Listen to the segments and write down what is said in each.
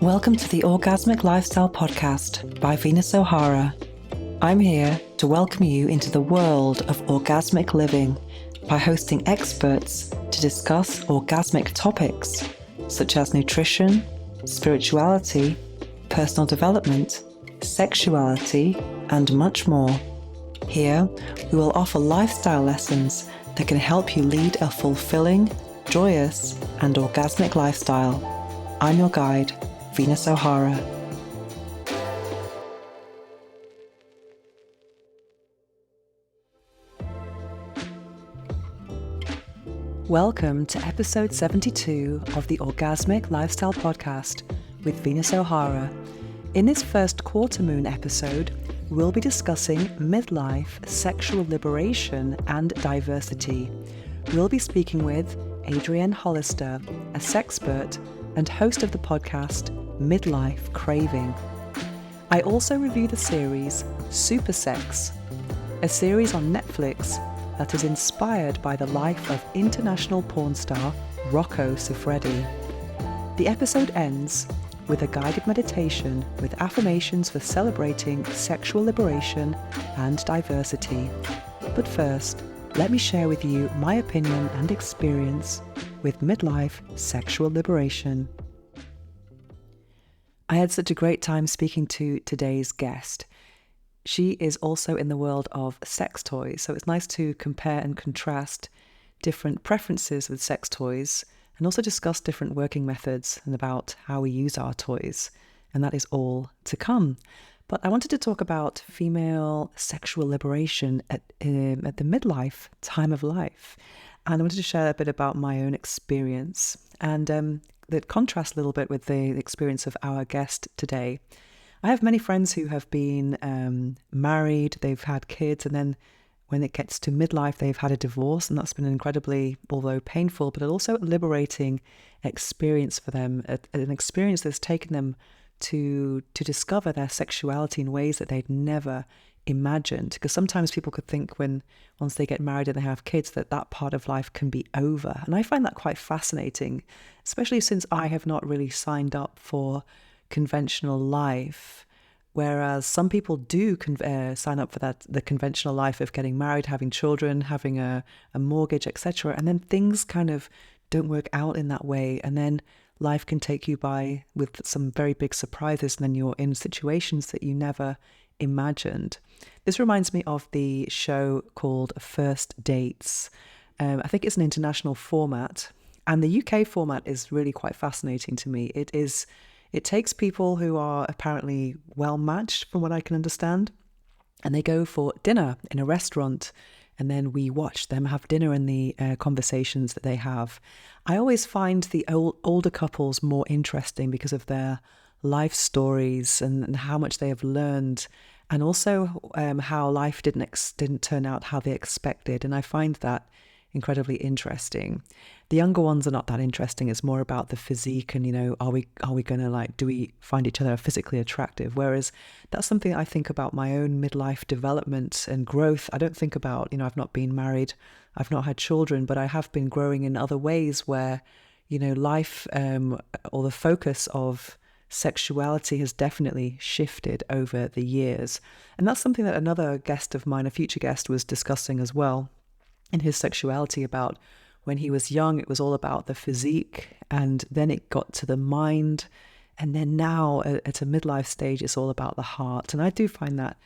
Welcome to the Orgasmic Lifestyle Podcast by Venus O'Hara. I'm here to welcome you into the world of orgasmic living by hosting experts to discuss orgasmic topics such as nutrition, spirituality, personal development, sexuality, and much more. Here, we will offer lifestyle lessons that can help you lead a fulfilling, joyous, and orgasmic lifestyle. I'm your guide, Venus O'Hara. Welcome to episode 72 of the Orgasmic Lifestyle Podcast with Venus O'Hara. In this first quarter moon episode, we'll be discussing midlife, sexual liberation, and diversity. We'll be speaking with Adrienne Hollister, a sexpert and host of the podcast Midlife Craving. I also review the series Super Sex, a series on Netflix that is inspired by the life of international porn star Rocco Siffredi. The episode ends with a guided meditation with affirmations for celebrating sexual liberation and diversity. But first, let me share with you my opinion and experience with midlife sexual liberation. I had such a great time speaking to today's guest. She is also in the world of sex toys, so it's nice to compare and contrast different preferences with sex toys and also discuss different working methods and about how we use our toys. And that is all to come. But I wanted to talk about female sexual liberation at the midlife time of life. And I wanted to share a bit about my own experience and that contrasts a little bit with the experience of our guest today. I have many friends who have been married, they've had kids, and then when it gets to midlife, they've had a divorce, and that's been an incredibly, although painful, but also a liberating experience for them, an experience that's taken them to discover their sexuality in ways that they'd never imagined. Because sometimes people could think once they get married and they have kids that part of life can be over. And I find that quite fascinating, especially since I have not really signed up for conventional life, whereas some people do sign up for the conventional life of getting married, having children, having a mortgage, etc. And then things kind of don't work out in that way. And then life can take you by with some very big surprises, and then you're in situations that you never imagined. This reminds me of the show called First Dates. I think it's an international format, and the UK format is really quite fascinating to me. It takes people who are apparently well matched, from what I can understand, and they go for dinner in a restaurant, and then we watch them have dinner and the conversations that they have. I always find the older couples more interesting because of their life stories and how much they have learned, and also how life didn't turn out how they expected. And I find that incredibly interesting. The younger ones are not that interesting. It's more about the physique and, are we going to do we find each other physically attractive? Whereas that's something I think about my own midlife development and growth. I don't think about, I've not been married, I've not had children, but I have been growing in other ways where, life or the focus of sexuality has definitely shifted over the years. And that's something that another guest of mine, a future guest, was discussing as well in his sexuality, about when he was young, it was all about the physique, and then it got to the mind, and then now at a midlife stage, it's all about the heart. And I do find that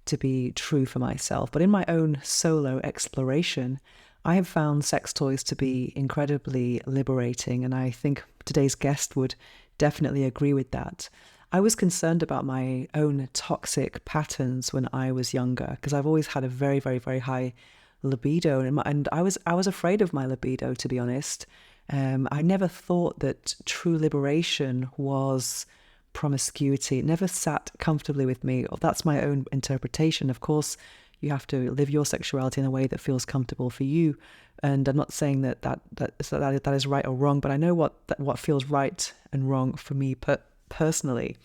to be true for myself. But in my own solo exploration, I have found sex toys to be incredibly liberating, and I think today's guest would definitely agree with that. I was concerned about my own toxic patterns when I was younger, because I've always had a very, very, very high libido, and I was afraid of my libido, to be honest. I never thought that true liberation was promiscuity. It never sat comfortably with me. That's my own interpretation. Of course, you have to live your sexuality in a way that feels comfortable for you. And I'm not saying that is right or wrong, but I know what feels right and wrong for me personally.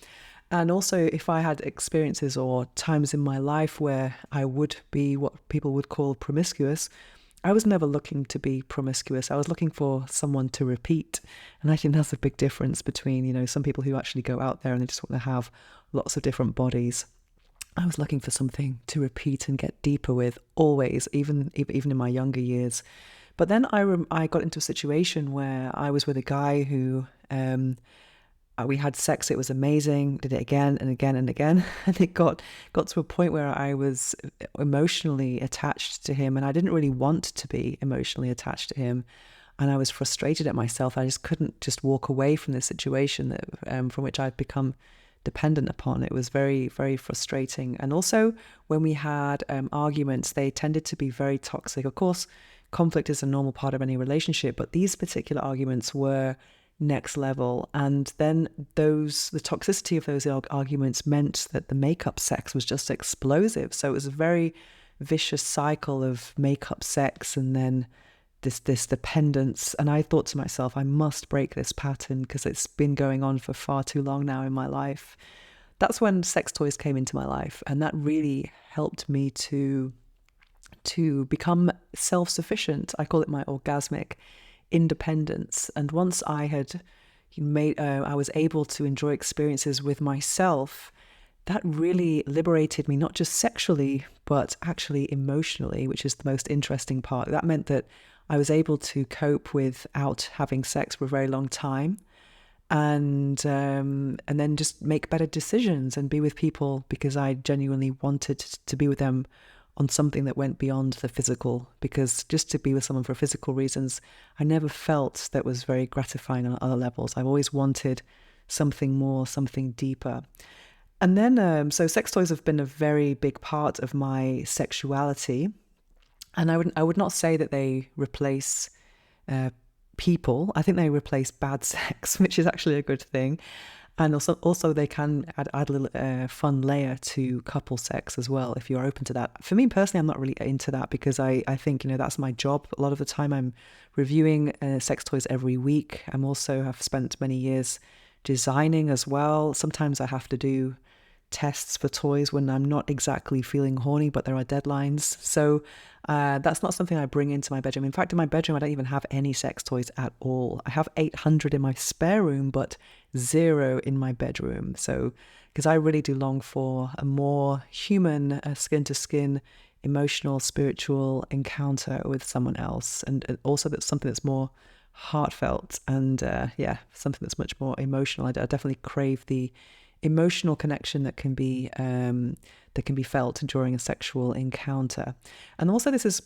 And also, if I had experiences or times in my life where I would be what people would call promiscuous, I was never looking to be promiscuous. I was looking for someone to repeat. And I think that's a big difference between, some people who actually go out there and they just want to have lots of different bodies. I was looking for something to repeat and get deeper with always, even in my younger years. But then I got into a situation where I was with a guy who we had sex. It was amazing. Did it again and again and again. And it got to a point where I was emotionally attached to him, and I didn't really want to be emotionally attached to him. And I was frustrated at myself. I just couldn't just walk away from this situation that from which I'd become dependent upon. It was very, very frustrating. And also when we had arguments, they tended to be very toxic. Of course, conflict is a normal part of any relationship, but these particular arguments were next level. And then the toxicity of those arguments meant that the makeup sex was just explosive. So it was a very vicious cycle of makeup sex and then this dependence. And I thought to myself, I must break this pattern because it's been going on for far too long now in my life. That's when sex toys came into my life, and that really helped me to become self-sufficient. I call it my orgasmic independence. And once I had I was able to enjoy experiences with myself, that really liberated me, not just sexually, but actually emotionally, which is the most interesting part. That meant that I was able to cope without having sex for a very long time, and then just make better decisions and be with people because I genuinely wanted to be with them on something that went beyond the physical, because just to be with someone for physical reasons, I never felt that was very gratifying on other levels. I've always wanted something more, something deeper. And then, so sex toys have been a very big part of my sexuality. And I would not say that they replace people. I think they replace bad sex, which is actually a good thing. And also they can add a little fun layer to couple sex as well, if you're open to that. For me personally, I'm not really into that because I think, that's my job. A lot of the time I'm reviewing sex toys every week. I'm also have spent many years designing as well. Sometimes I have to do tests for toys when I'm not exactly feeling horny, but there are deadlines. So that's not something I bring into my bedroom. In fact, in my bedroom, I don't even have any sex toys at all. I have 800 in my spare room, but 0 in my bedroom. So, because I really do long for a more human, skin-to-skin, emotional, spiritual encounter with someone else. And also that's something that's more heartfelt and something that's much more emotional. I definitely crave the emotional connection that can be felt during a sexual encounter. And also this is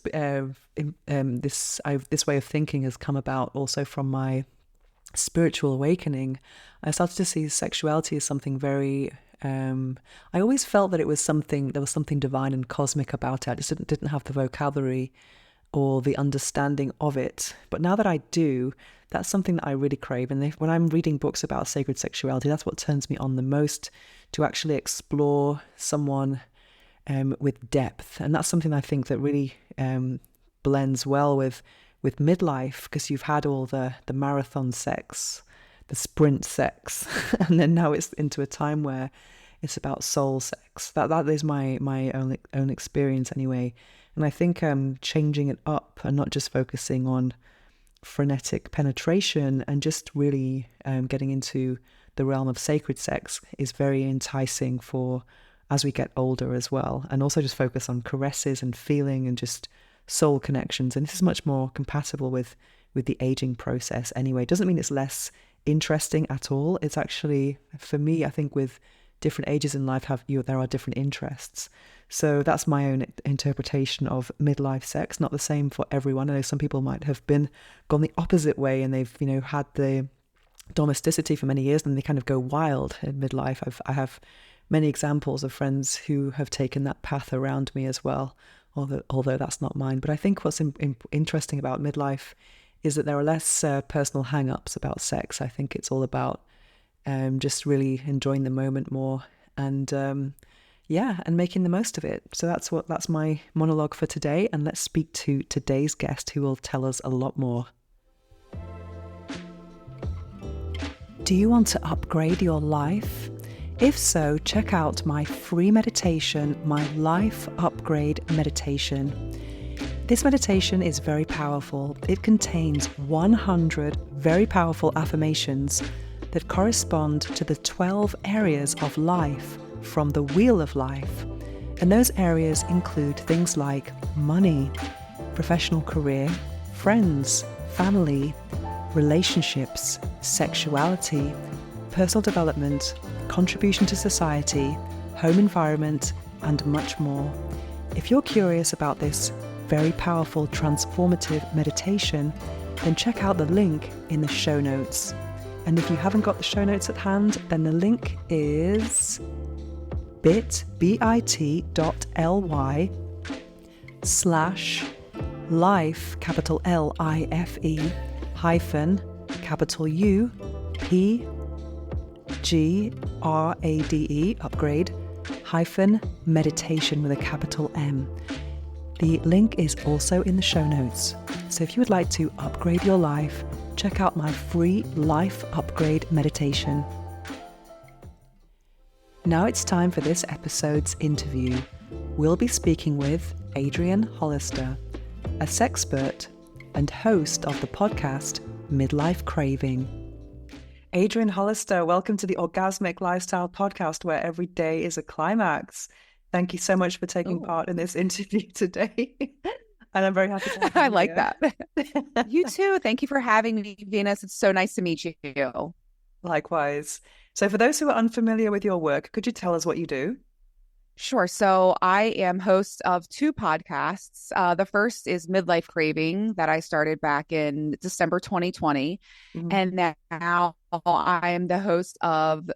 this way of thinking has come about also from my spiritual awakening. I started to see sexuality as something very I always felt that there was something divine and cosmic about it. I just didn't have the vocabulary or the understanding of it. But now that I do, that's something that I really crave. And when I'm reading books about sacred sexuality, that's what turns me on the most, to actually explore someone with depth. And that's something I think that really blends well with midlife, because you've had all the marathon sex, the sprint sex, and then now it's into a time where it's about soul sex. That is my own experience anyway. And I think changing it up and not just focusing on frenetic penetration and just really getting into the realm of sacred sex is very enticing for as we get older as well. And also just focus on caresses and feeling and just soul connections. And this is much more compatible with the aging process anyway. It doesn't mean it's less interesting at all. It's actually, for me, I think with different ages in life there are different interests. So that's my own interpretation of midlife sex. Not the same for everyone. I know some people might have gone the opposite way and they've had the domesticity for many years and they kind of go wild in midlife. I have many examples of friends who have taken that path around me as well, although that's not mine. But I think what's interesting about midlife is that there are less personal hang-ups about sex. I think it's all about just really enjoying the moment more and and making the most of it. So that's my monologue for today. And let's speak to today's guest, who will tell us a lot more. Do you want to upgrade your life? If so, check out my free meditation, my Life Upgrade Meditation. This meditation is very powerful. It contains 100 very powerful affirmations that correspond to the 12 areas of life from the Wheel of Life. And those areas include things like money, professional career, friends, family, relationships, sexuality, personal development, contribution to society, home environment, and much more. If you're curious about this very powerful transformative meditation, then check out the link in the show notes. And if you haven't got the show notes at hand, then the link is bit.ly/life, capital LIFE, hyphen, capital UPGRADE, upgrade, hyphen, meditation with a capital M. The link is also in the show notes. So if you would like to upgrade your life, check out my free life upgrade meditation. Now it's time for this episode's interview. We'll be speaking with Adrienne Hollister, a sexpert and host of the podcast Midlife Craving. Adrienne Hollister, welcome to the Orgasmic Lifestyle Podcast, where every day is a climax. Thank you so much for taking part in this interview today. And I'm very happy to have you. I like that. You too. Thank you for having me, Venus. It's so nice to meet you. Likewise. So for those who are unfamiliar with your work, could you tell us what you do? Sure. So I am host of two podcasts. The first is Midlife Craving that I started back in December 2020. Mm-hmm. And now I am the host of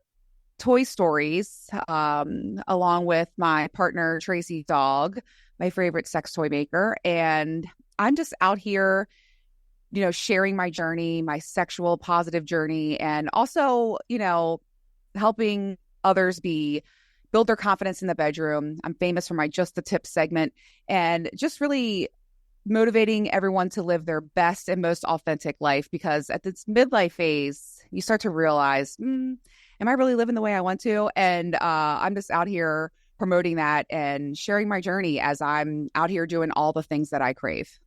Toy Stories, along with my partner, Tracy Dog, my favorite sex toy maker. And I'm just out here, sharing my journey, my sexual positive journey, and also, helping others build their confidence in the bedroom. I'm famous for my Just the Tip segment, and just really motivating everyone to live their best and most authentic life, because at this midlife phase, you start to realize, am I really living the way I want to? And I'm just out here promoting that and sharing my journey as I'm out here doing all the things that I crave.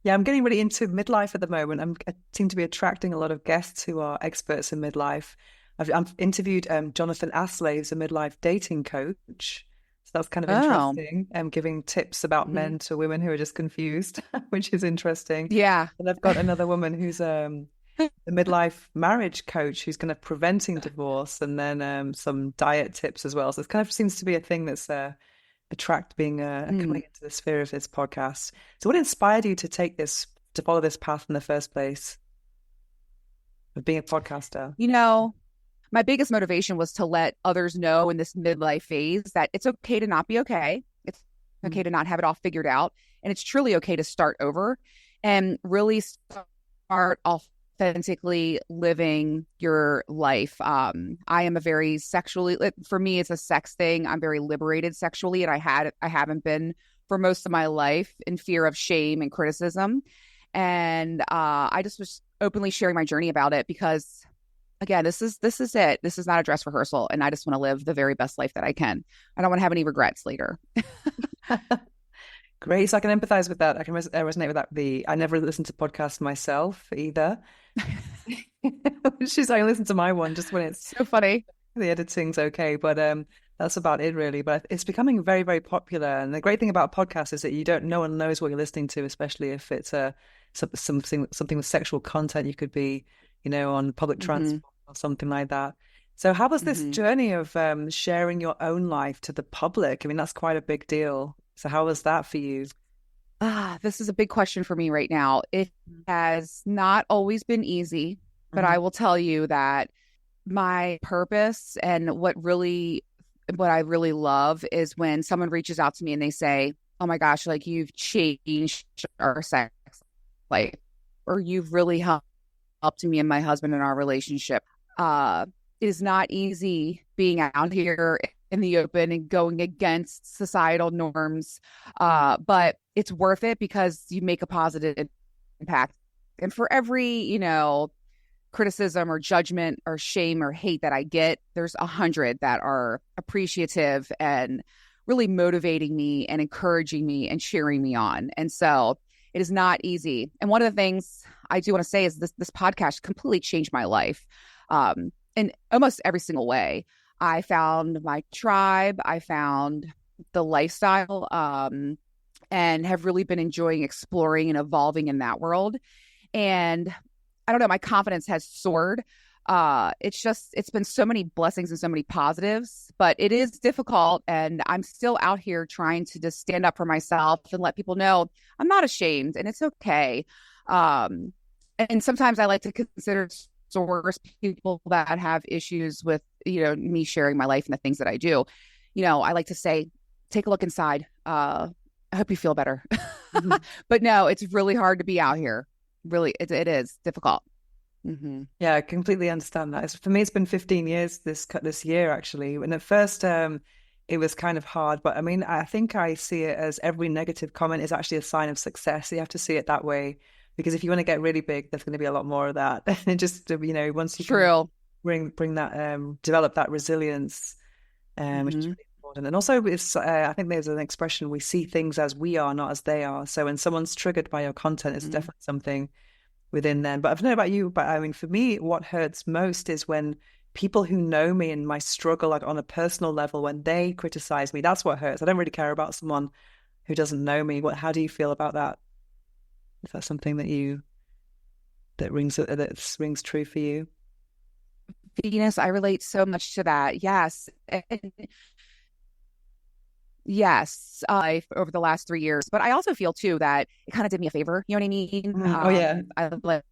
Yeah, I'm getting really into midlife at the moment. I seem to be attracting a lot of guests who are experts in midlife. I've interviewed Jonathan Asley, who's a midlife dating coach. So that's kind of interesting. Giving tips about men to women who are just confused, which is interesting. Yeah. And I've got another woman who's a midlife marriage coach who's kind of preventing divorce, and then some diet tips as well. So it kind of seems to be a thing that's coming into the sphere of this podcast. So what inspired you to follow this path in the first place of being a podcaster? My biggest motivation was to let others know in this midlife phase that it's okay to not be okay. It's okay to not have it all figured out. And it's truly okay to start over and really start authentically living your life. I am a very for me, it's a sex thing. I'm very liberated sexually, and I haven't been for most of my life in fear of shame and criticism. And I just was openly sharing my journey about it because, again, this is it. This is not a dress rehearsal, and I just want to live the very best life that I can. I don't want to have any regrets later. Great. So I can empathize with that. I can resonate with that. I never listened to podcasts myself either. She's like, listen to my one just when it's so funny. The editing's okay, but that's about it really. But it's becoming very, very popular. And the great thing about podcasts is that no one knows what you're listening to, especially if it's something with sexual content. You could be, on public transport or something like that. So how was this journey of sharing your own life to the public? I mean, that's quite a big deal. So how was that for you? This is a big question for me right now. It has not always been easy, but I will tell you that my purpose and what I really love is when someone reaches out to me and they say, oh my gosh, like you've changed our sex life, or you've really helped me and my husband in our relationship. It is not easy being out here in the open and going against societal norms. But it's worth it because you make a positive impact. And for every, criticism or judgment or shame or hate that I get, there's 100 that are appreciative and really motivating me and encouraging me and cheering me on. And so it is not easy. And one of the things I do want to say is this podcast completely changed my life in almost every single way. I found my tribe. I found the lifestyle and have really been enjoying exploring and evolving in that world. And I don't know, my confidence has soared. It's been so many blessings and so many positives, but it is difficult. And I'm still out here trying to just stand up for myself and let people know I'm not ashamed and it's okay. And sometimes I like to consider source people that have issues with, me sharing my life and the things that I do. I like to say, take a look inside. I hope you feel better. Mm-hmm. But no, it's really hard to be out here. Really, it is difficult. Mm-hmm. Yeah, I completely understand that. For me, it's been 15 years this year, actually. And at first, it was kind of hard. But I mean, I think I see it as every negative comment is actually a sign of success. You have to see it that way. Because if you want to get really big, there's going to be a lot more of that. And just, once you True. Can bring that, develop that resilience, which is really important. And also, I think there's an expression, we see things as we are, not as they are. So when someone's triggered by your content, it's definitely something within them. But I don't know about you, but I mean, for me, what hurts most is when people who know me and my struggle, like on a personal level, when they criticize me, that's what hurts. I don't really care about someone who doesn't know me. How do you feel about that? Is that something that rings true for you? Venus, I relate so much to that. Yes. Yes, over the last 3 years. But I also feel too that it kind of did me a favor. You know what I mean? Oh yeah. I like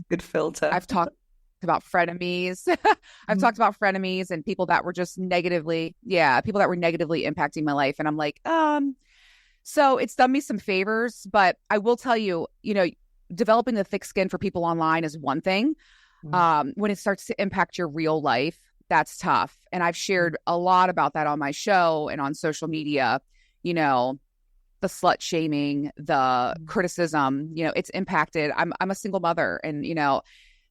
good filter. I've talked about frenemies. I've talked about frenemies and people that were just negatively impacting my life. And I'm like, so it's done me some favors, but I will tell you, developing the thick skin for people online is one thing. When it starts to impact your real life, that's tough. And I've shared a lot about that on my show and on social media, the slut shaming, the criticism, it's impacted. I'm a single mother. And,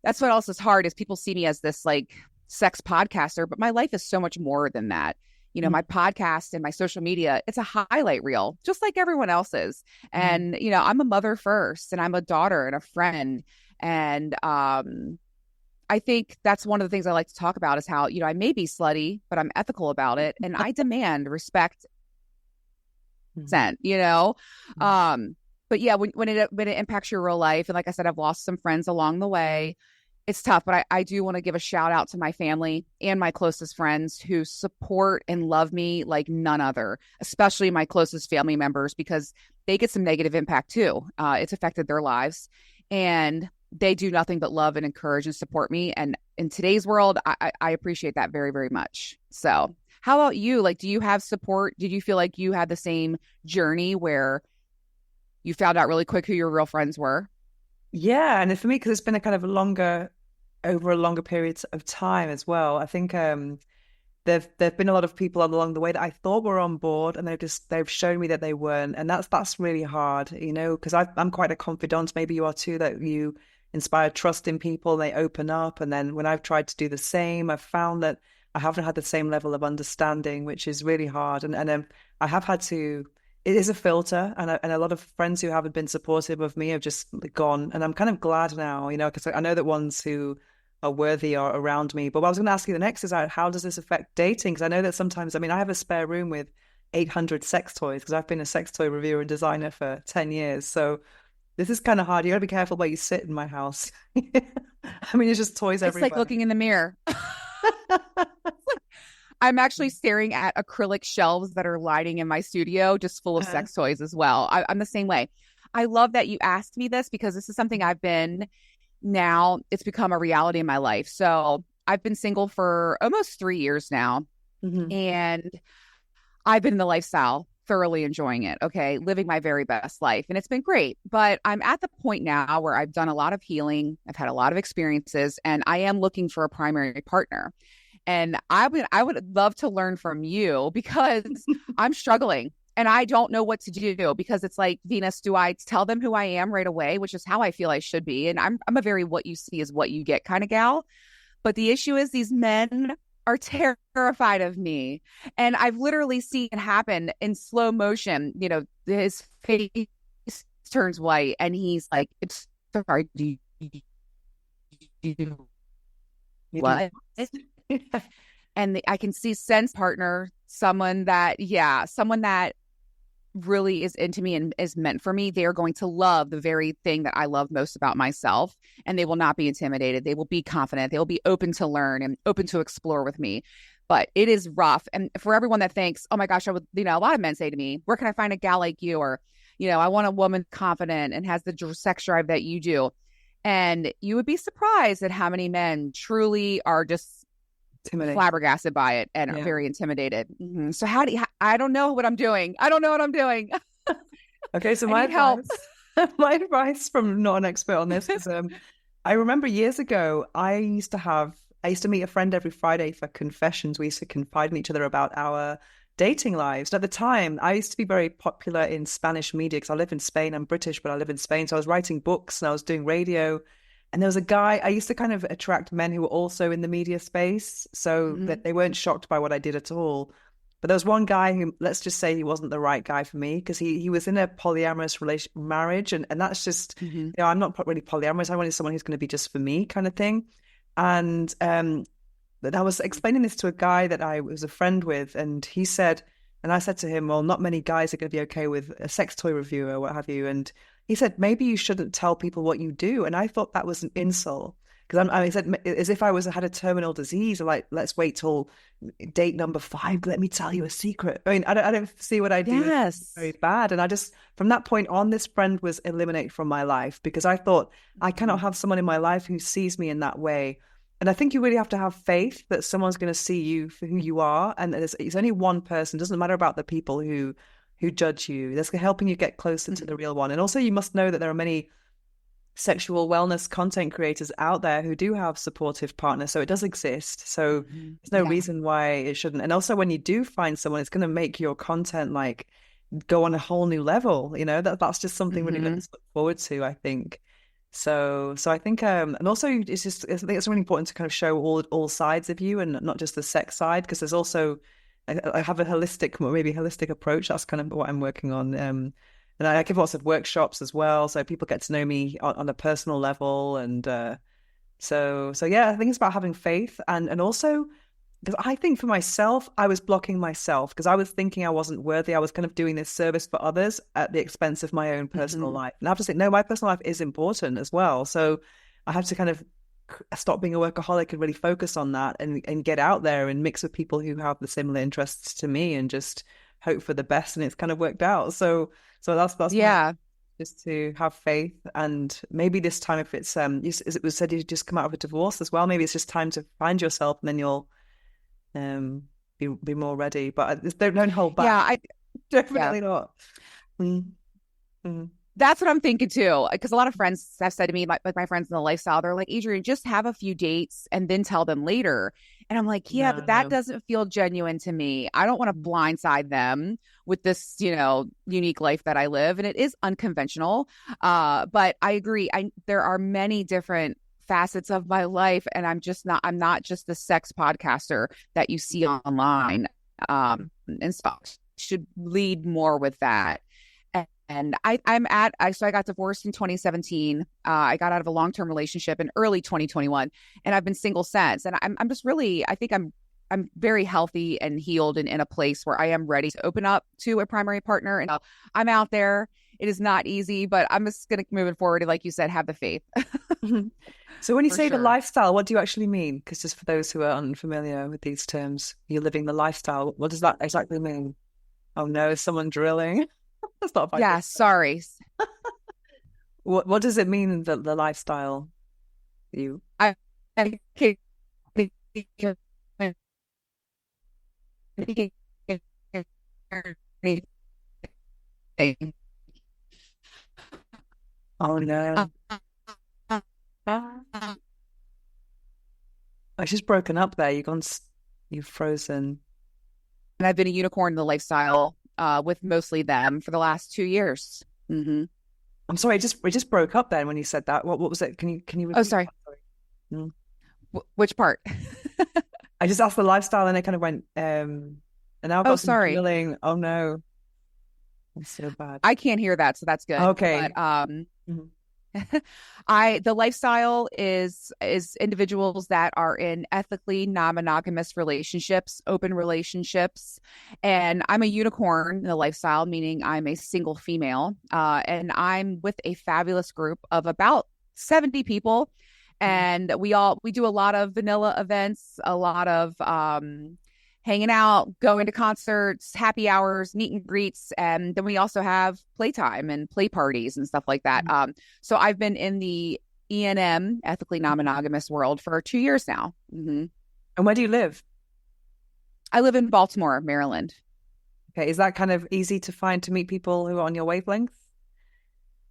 that's what else is hard is people see me as this like sex podcaster, but my life is so much more than that. My podcast and my social media, it's a highlight reel, just like everyone else's. And, I'm a mother first, and I'm a daughter and a friend. And, I think that's one of the things I like to talk about is how, I may be slutty, but I'm ethical about it. And I demand respect, but yeah, when it impacts your real life. And like I said, I've lost some friends along the way. It's tough, but I do want to give a shout out to my family and my closest friends who support and love me like none other, especially my closest family members, because they get some negative impact too. It's affected their lives, and they do nothing but love and encourage and support me. And in today's world, I appreciate that very, very much. So how about you? Like, do you have support? Did you feel like you had the same journey where you found out really quick who your real friends were? Yeah. And for me, because it's been a kind of over a longer period of time as well, I think there've been a lot of people along the way that I thought were on board, and they've shown me that they weren't. And that's really hard, because I'm quite a confidant. Maybe you are too, that you inspire trust in people, they open up. And then when I've tried to do the same, I've found that I haven't had the same level of understanding, which is really hard. And I have had to, it is a filter, and a lot of friends who haven't been supportive of me have just gone. And I'm kind of glad now, because I know that ones who are worthy are around me. But what I was going to ask you the next is how does this affect dating? Because I know that sometimes, I have a spare room with 800 sex toys because I've been a sex toy reviewer and designer for 10 years. So this is kind of hard. You got to be careful where you sit in my house. It's just toys everywhere. It's like looking in the mirror. I'm actually staring at acrylic shelves that are lighting in my studio, just full of sex toys as well. I'm the same way. I love that you asked me this because this is something now it's become a reality in my life. So I've been single for almost 3 years now. Mm-hmm. And I've been in the lifestyle, thoroughly enjoying it. Okay. Living my very best life. And it's been great, but I'm at the point now where I've done a lot of healing. I've had a lot of experiences, and I am looking for a primary partner. And I would love to learn from you because I'm struggling. And I don't know what to do because it's like, Venus, do I tell them who I am right away, which is how I feel I should be? And I'm a very what you see is what you get kind of gal. But the issue is these men are terrified of me. And I've literally seen it happen in slow motion. You know, his face turns white and he's like, it's sorry, do you You do. what? And I can see sense partner, someone that really is into me and is meant for me. They are going to love the very thing that I love most about myself, and they will not be intimidated. They will be confident. They will be open to learn and open to explore with me. But it is rough. And for everyone that thinks, oh my gosh, I would, you know, a lot of men say to me, where can I find a gal like you? Or, you know, I want a woman confident and has the sex drive that you do. And you would be surprised at how many men truly are just flabbergasted by it and are very intimidated. Mm-hmm. So I don't know what I'm doing. I don't know what I'm doing. Okay, so my advice, my advice from not an expert on this is I remember years ago, I used to meet a friend every Friday for confessions. We used to confide in each other about our dating lives. And at the time, I used to be very popular in Spanish media because I live in Spain. I'm British, but I live in Spain. So I was writing books and I was doing radio. And there was a guy, I used to kind of attract men who were also in the media space so that they weren't shocked by what I did at all. But there was one guy who, let's just say he wasn't the right guy for me because he was in a polyamorous marriage. And that's just, you know, I'm not really polyamorous. I wanted someone who's going to be just for me kind of thing. And but I was explaining this to a guy that I was a friend with, and he said, and I said to him, well, not many guys are going to be okay with a sex toy reviewer, what have you. And he said, maybe you shouldn't tell people what you do. And I thought that was an insult because I said, as if I had a terminal disease, like, let's wait till date number 5. Let me tell you a secret. I mean, I don't see what I do. Yes. Very bad. And I just, from that point on, this friend was eliminated from my life because I thought I cannot have someone in my life who sees me in that way. And I think you really have to have faith that someone's going to see you for who you are. And it's only one person. It doesn't matter about the people who judge you. That's helping you get closer to the real one. And also you must know that there are many sexual wellness content creators out there who do have supportive partners. So it does exist. So there's no reason why it shouldn't. And also when you do find someone, it's going to make your content like go on a whole new level. You know, that's just something really good to look forward to, I think. So I think, and also I think it's really important to kind of show all sides of you and not just the sex side, because there's also, I have a holistic approach. That's kind of what I'm working on. And I give lots of workshops as well. So people get to know me on a personal level. And so yeah, I think it's about having faith and also, because I think for myself, I was blocking myself because I was thinking I wasn't worthy. I was kind of doing this service for others at the expense of my own personal life. And I have to say, no, my personal life is important as well. So I have to kind of stop being a workaholic and really focus on that and get out there and mix with people who have the similar interests to me and just hope for the best. And it's kind of worked out. So that's just to have faith. And maybe this time, if it's it was said you just come out of a divorce as well, maybe it's just time to find yourself and then you'll be more ready. But don't hold back. Yeah, definitely not. That's what I'm thinking too. Because a lot of friends have said to me, like my friends in the lifestyle, they're like, Adrienne, just have a few dates and then tell them later. And I'm like, yeah, but that doesn't feel genuine to me. I don't want to blindside them with this, you know, unique life that I live. And it is unconventional. But I agree. There are many different facets of my life, and I'm not just the sex podcaster that you see online. And stuff should lead more with that. And I got divorced in 2017. I got out of a long-term relationship in early 2021, and I've been single since. And I'm just really, I think I'm very healthy and healed and in a place where I am ready to open up to a primary partner. And I'm out there. It is not easy, but I'm just going to move it forward. And like you said, have the faith. So when you say the lifestyle, what do you actually mean? Because just for those who are unfamiliar with these terms, you're living the lifestyle. What does that exactly mean? Oh no, is someone drilling? That's not. Yeah, sorry. What does it mean, the lifestyle? You. Oh no. I just broken up there. You've frozen. And I've been a unicorn in the lifestyle with mostly them for the last 2 years. I'm sorry, it just broke up then when you said that. What was it? Can you repeat? Oh, sorry. Which part? I just asked the lifestyle and it kind of went, and now I've Oh, got some sorry. drilling. Oh no, it's so bad. I can't hear that, so that's good. But Okay. Mhm. I the lifestyle is individuals that are in ethically non-monogamous relationships, open relationships, and I'm a unicorn in the lifestyle, meaning I'm a single female, and I'm with a fabulous group of about 70 people, Mhm. and we do a lot of vanilla events, a lot of hanging out, going to concerts, happy hours, meet and greets, and then we also have playtime and play parties and stuff like that. Mhm. So I've been in the E&M, ethically non-monogamous world for 2 years now. And where do you live? I live in Baltimore, Maryland. Okay, is that kind of easy to find to meet people who are on your wavelength?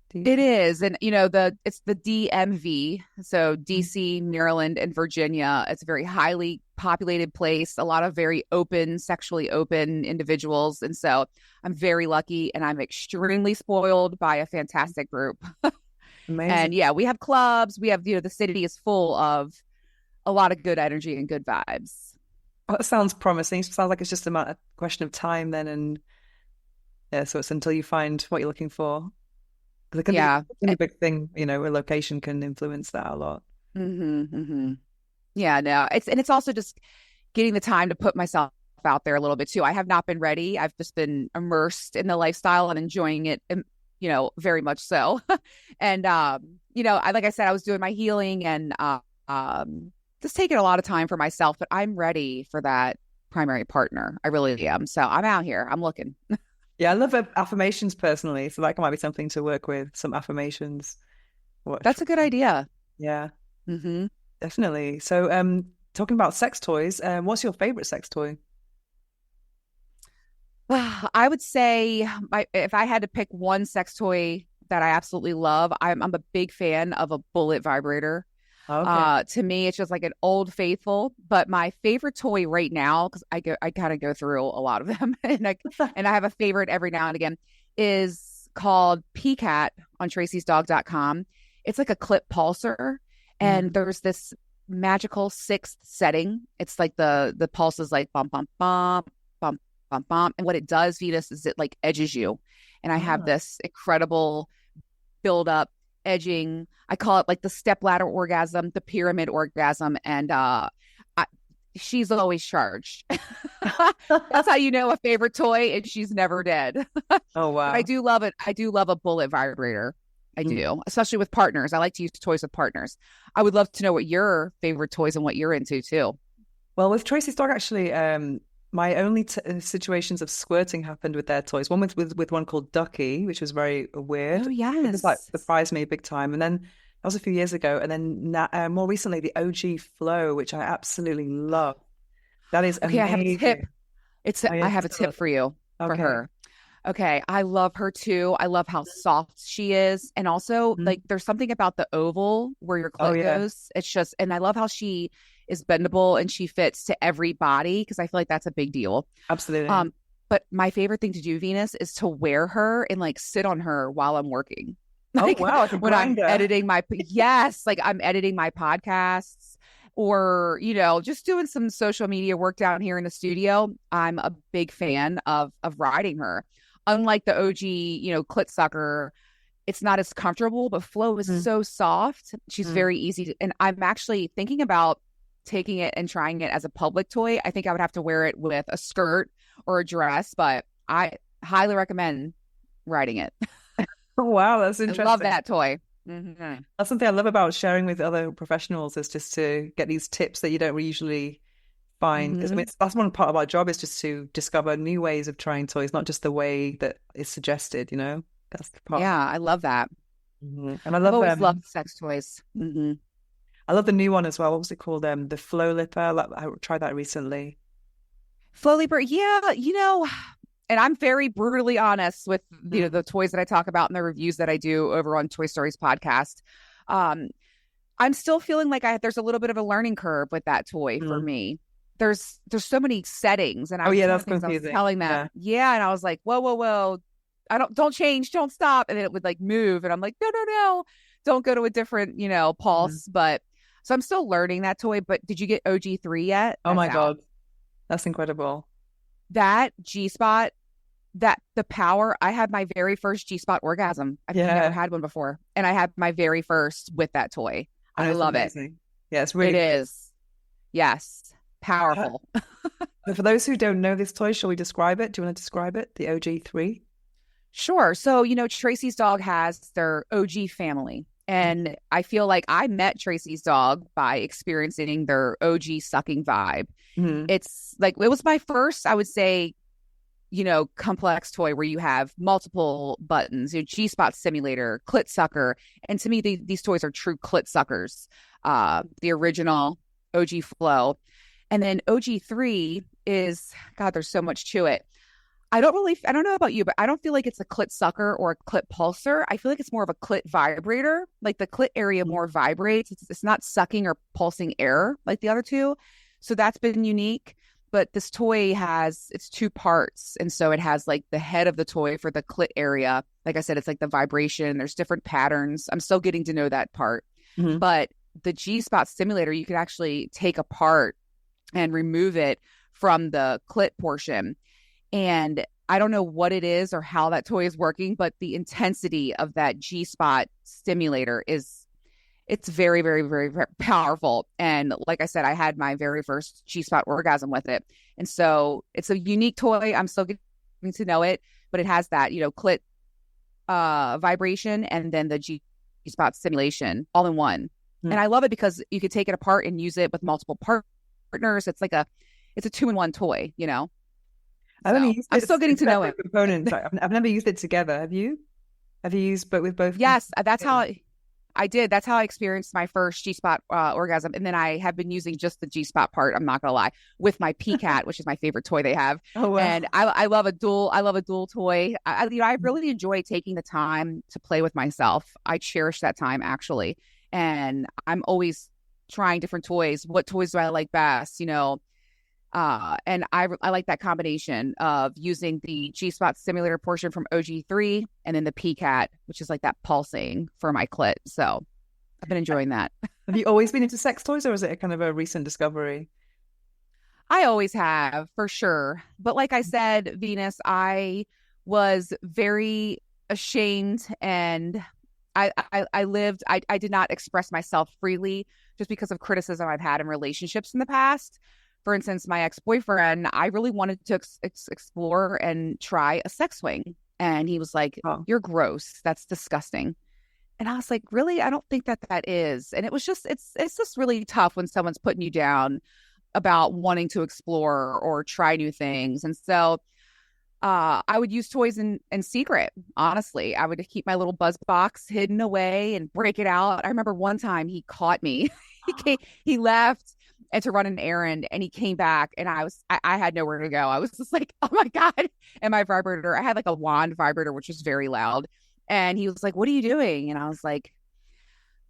Do you It think? is, and it's the DMV, so Mhm. DC, Maryland, and Virginia. It's a very highly populated place, a lot of very open, sexually open individuals, and so I'm very lucky, and I'm extremely spoiled by a fantastic group. Amazing. And yeah, we have clubs. We have, the city is full of a lot of good energy and good vibes. Oh, that sounds promising. Sounds like it's just a question of time then, and yeah, so it's until you find what you're looking for. 'Cause Yeah. it can be a big thing, a location can influence that a lot. Mm-hmm. Yeah, no. It's also just getting the time to put myself out there a little bit too. I have not been ready. I've just been immersed in the lifestyle and enjoying it, very much so. And I like I said, I was doing my healing and just taking a lot of time for myself, but I'm ready for that primary partner. I really am. So I'm out here. I'm looking. Yeah, I love affirmations personally, so that might be something to work with, some affirmations. What? That's a good idea. Yeah, Hmm. definitely. So, talking about sex toys, what's your favorite sex toy? I would say if I had to pick one sex toy that I absolutely love, I'm a big fan of a bullet vibrator. Okay. To me, it's just like an old faithful. But my favorite toy right now, because I kind of go through a lot of them, and I have a favorite every now and again, is called PCAT on tracysdog.com. It's like a clip pulser, and Mhm. there's this magical sixth setting. It's like the pulse is like bump bump bump bump bump bump, and what it does, Venus, is it like edges you, and I have Ah. this incredible build up edging. I call it like the step ladder orgasm, the pyramid orgasm, and I, she's always charged. That's how you know a favorite toy, and she's never dead. Oh But I wow. do love it. I do love a bullet vibrator. I Mhm. do, especially with partners. I like to use toys with partners. I would love to know what your favorite toys and what you're into too. Well, with Tracy's dog, actually, my only situations of squirting happened with their toys. One with one called Ducky, which was very weird. Oh It just like yes. surprised me big time. And then that was a few years ago. And then more recently, the OG Flow, which I absolutely love. That is Okay, I have a tip. amazing. Oh I yeah, have a tell tip us. for you for Okay. her. Okay, I love her too. I love how soft she is. And also, Mhm. like, there's something about the oval where your Oh clit yeah, goes. It's just, and I love how she is bendable and she fits to every body because I feel like that's a big deal. absolutely. Um, but my favorite thing to do, Venus, is to wear her and like sit on her while I'm working. Oh Like wow, like a when I'm grinder. editing yes, like I'm editing my podcasts or, just doing some social media work down here in the studio. I'm a big fan of riding her. Unlike the OG, clit sucker, it's not as comfortable, but Flo is Mm, so soft. She's mm. very easy and I'm actually thinking about taking it and trying it as a public toy. I think I would have to wear it with a skirt or a dress, but I highly recommend riding it. Oh wow, that's I love interesting. that toy. Mm-hmm. That's something I love about sharing with other professionals is just to get these tips that you don't usually find. Because I mean, Mm-hmm. that's one part of our job is just to discover new ways of trying toys, not just the way that is suggested. That's the part. Yeah, I love that. And I've always loved sex toys. Mm-hmm. I love the new one as well. What was it called? The Flow Lipper. Like, I tried that recently. Slowly, but yeah, and I'm very brutally honest with Mm, the toys that I talk about and the reviews that I do over on Toy Stories podcast. Um, I'm still feeling like there's a little bit of a learning curve with that toy for mm. me. There's so many settings, and Oh yeah, one of that's the things I was confusing. telling them, Yeah. yeah, and I was like, whoa, whoa, whoa, I don't change, don't stop, and then it would like move, and I'm like, no, no, no, don't go to a different Mm, pulse, but. So I'm still learning that toy, but did you get OG3 yet? Oh That's my out. God, that's incredible. That G spot, that the power, I had my very first G spot orgasm. I've never Yeah, had one before. And I had my very first with that toy. I know I it's love it. amazing. Yeah, it's It really good. is. Yes. Uh, Powerful. But for those who don't know this toy, shall we describe it? Do you want to describe it? The OG3? Sure. So, Tracy's dog has their OG family. And I feel like I met Tracy's dog by experiencing their OG sucking vibe. Mm-hmm. It's like, it was my first, I would say, complex toy where you have multiple buttons, G spot simulator, clit sucker. And to me, these toys are true clit suckers. The original OG Flow. And then OG3 is, God, there's so much to it. I don't know about you, but I don't feel like it's a clit sucker or a clit pulser. I feel like it's more of a clit vibrator. Like the clit area more vibrates. It's not sucking or pulsing air like the other two. So that's been unique. But this toy it's two parts. And so it has like the head of the toy for the clit area. Like I said, it's like the vibration. There's different patterns. I'm still getting to know that part. Mm-hmm. But the G spot stimulator, you can actually take apart and remove it from the clit portion. And I don't know what it is or how that toy is working, but the intensity of that G spot stimulator it's very, very, very, very powerful. And like I said, I had my very first G spot orgasm with it. And so it's a unique toy. I'm still getting to know it, but it has that, clit vibration and then the G spot stimulation all in one. Mm-hmm. And I love it because you could take it apart and use it with multiple partners. It's a 2-in-1 toy, I've only So used I'm it still as getting to know it. components. I've never used it together. Have you? Have you used but with both? Yes, that's how I did. That's how I experienced my first G spot orgasm. And then I have been using just the G spot part. I'm not gonna lie, with my Cat, which is my favorite toy they have. Oh well. And I love a dual. I love a dual toy. I really enjoy taking the time to play with myself. I cherish that time actually, and I'm always trying different toys. What toys do I like best? And I like that combination of using the G spot simulator portion from OG3 and then the Cat, which is like that pulsing for my clit. So I've been enjoying that. Have you always been into sex toys, or is it a kind of a recent discovery? I always have, for sure. But like I said, Venus, I was very ashamed and I did not express myself freely just because of criticism I've had in relationships in the past. For instance, my ex-boyfriend, I really wanted to explore and try a sex swing. And he was like, Oh, "You're gross. That's disgusting." And I was like, "Really? I don't think that is." And it was just, it's just really tough when someone's putting you down about wanting to explore or try new things. And so I would use toys in secret. Honestly, I would keep my little buzz box hidden away and break it out. I remember one time he caught me. He left and to run an errand, and he came back, and I had nowhere to go. I was just like, oh my god! And my vibrator, I had like a wand vibrator, which was very loud. And he was like, "What are you doing?" And I was like,